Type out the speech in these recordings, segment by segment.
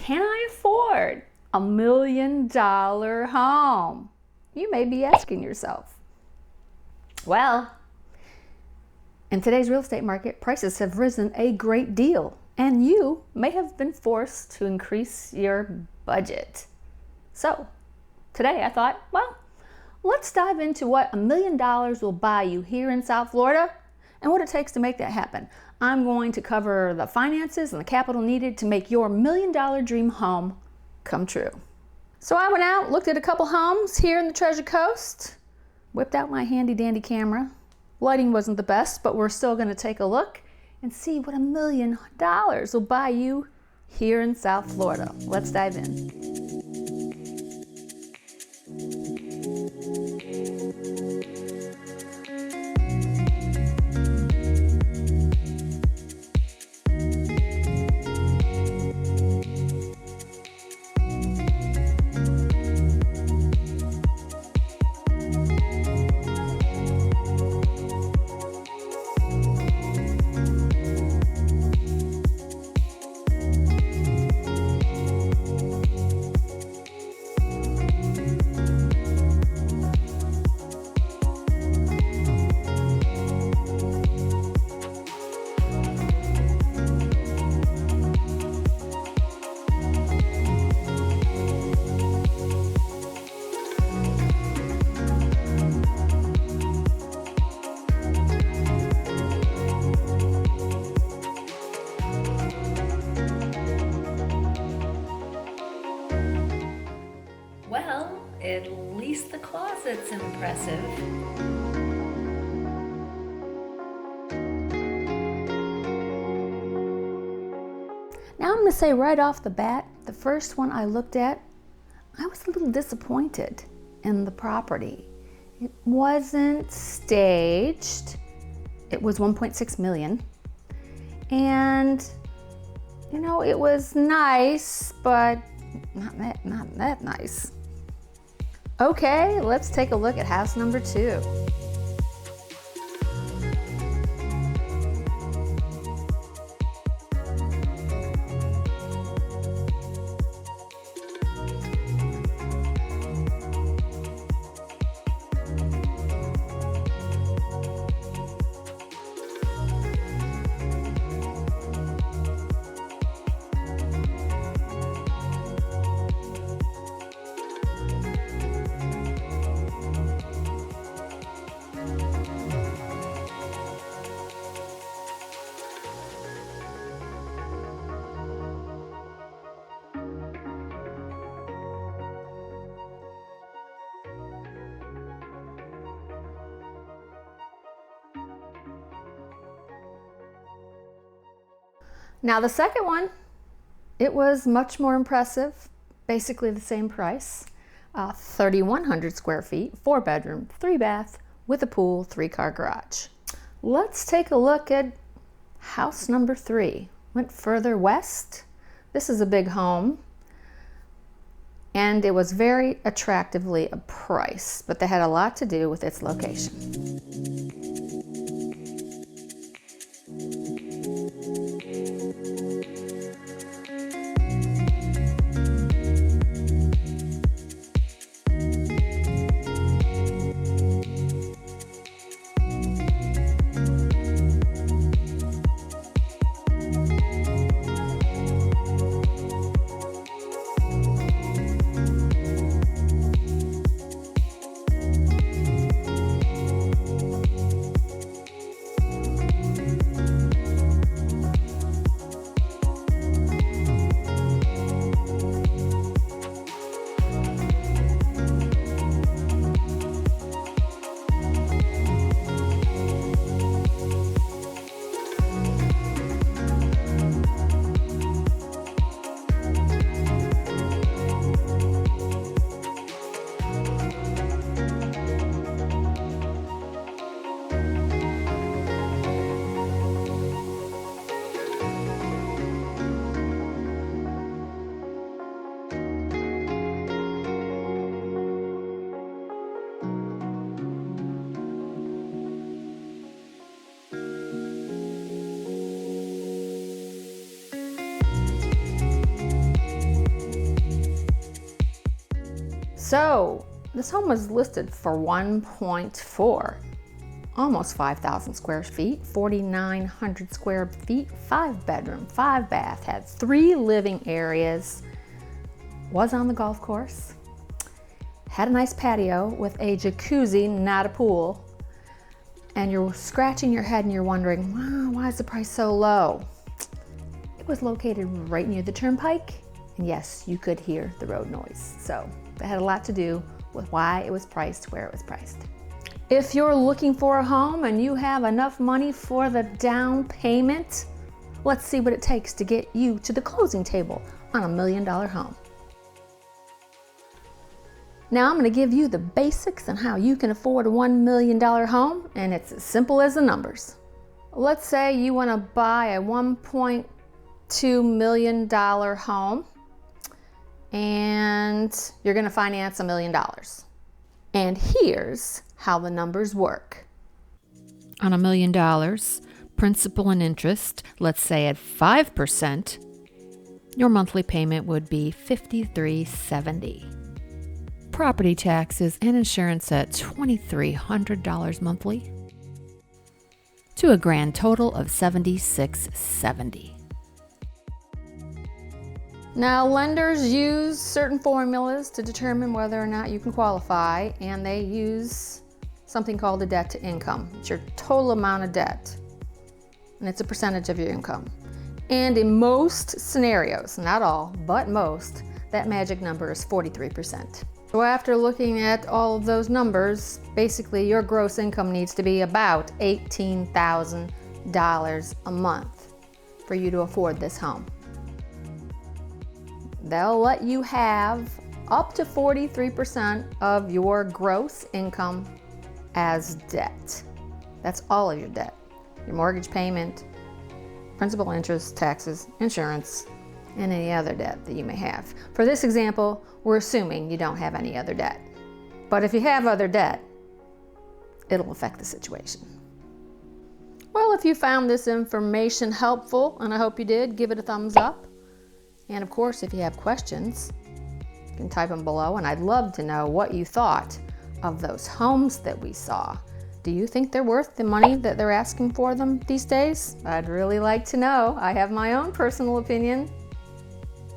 Can I afford $1 million home? You may be asking yourself. Well, in today's real estate market, prices have risen a great deal, and you may have been forced to increase your budget. So, today I thought, well, let's dive into what $1 million will buy you here in South Florida and what it takes to make that happen. I'm going to cover the finances and the capital needed to make your $1 million dream home come true. So I went out, looked at a couple homes here in the Treasure Coast, whipped out my handy dandy camera. Lighting wasn't the best, but we're still going to take a look and see what $1 million will buy you here in South Florida. Let's dive in. Well, at least the closet's impressive. Now I'm going to say right off the bat, the first one I looked at, I was a little disappointed in the property. It wasn't staged. It was $1.6 million. And, you know, it was nice, but not that nice. Okay, let's take a look at house number 2. Now the second one, it was much more impressive, basically the same price, 3,100 square feet, 4 bedroom, 3 bath, with a pool, 3-car garage. Let's take a look at house number 3. Went further west. This is a big home, and it was very attractively priced, but that had a lot to do with its location. So this home was listed for 1.4, almost 5,000 square feet, 4,900 square feet, 5 bedroom, 5 bath, had 3 living areas, was on the golf course, had a nice patio with a jacuzzi, not a pool. And you're scratching your head and you're wondering, wow, why is the price so low? It was located right near the turnpike. And yes, you could hear the road noise. So that had a lot to do with why it was priced where it was priced. If you're looking for a home and you have enough money for the down payment, let's see what it takes to get you to the closing table on a $1 million home. Now I'm going to give you the basics on how you can afford a $1 million home, and it's as simple as the numbers. Let's say you want to buy a $1.2 million home and you're going to finance $1 million. And here's how the numbers work. On $1 million, principal and interest, let's say at 5%, your monthly payment would be $5,370. Property taxes and insurance at $2,300 monthly, to a grand total of $7,670. Now, lenders use certain formulas to determine whether or not you can qualify, and they use something called a debt to income. It's your total amount of debt, and it's a percentage of your income. And in most scenarios, not all, but most, that magic number is 43%. So after looking at all of those numbers, basically your gross income needs to be about $18,000 a month for you to afford this home. They'll let you have up to 43% of your gross income as debt. That's all of your debt. Your mortgage payment, principal, interest, taxes, insurance, and any other debt that you may have. For this example, we're assuming you don't have any other debt. But if you have other debt, it'll affect the situation. Well, if you found this information helpful, and I hope you did, give it a thumbs up. And of course, if you have questions, you can type them below, and I'd love to know what you thought of those homes that we saw. Do you think they're worth the money that they're asking for them these days? I'd really like to know. I have my own personal opinion.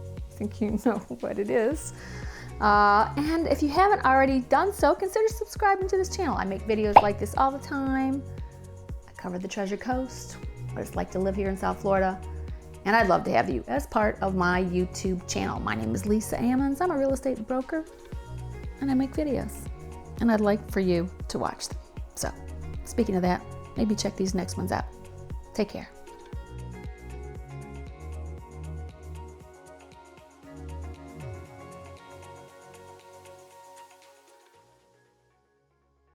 I think you know what it is. And if you haven't already done so, consider subscribing to this channel. I make videos like this all the time. I cover the Treasure Coast, what it's like to live here in South Florida. And I'd love to have you as part of my YouTube channel. My name is Lisa.Ammons. I'm a real estate broker, and I make videos. And I'd like for you to watch them. So, speaking of that, maybe check these next ones out. Take care.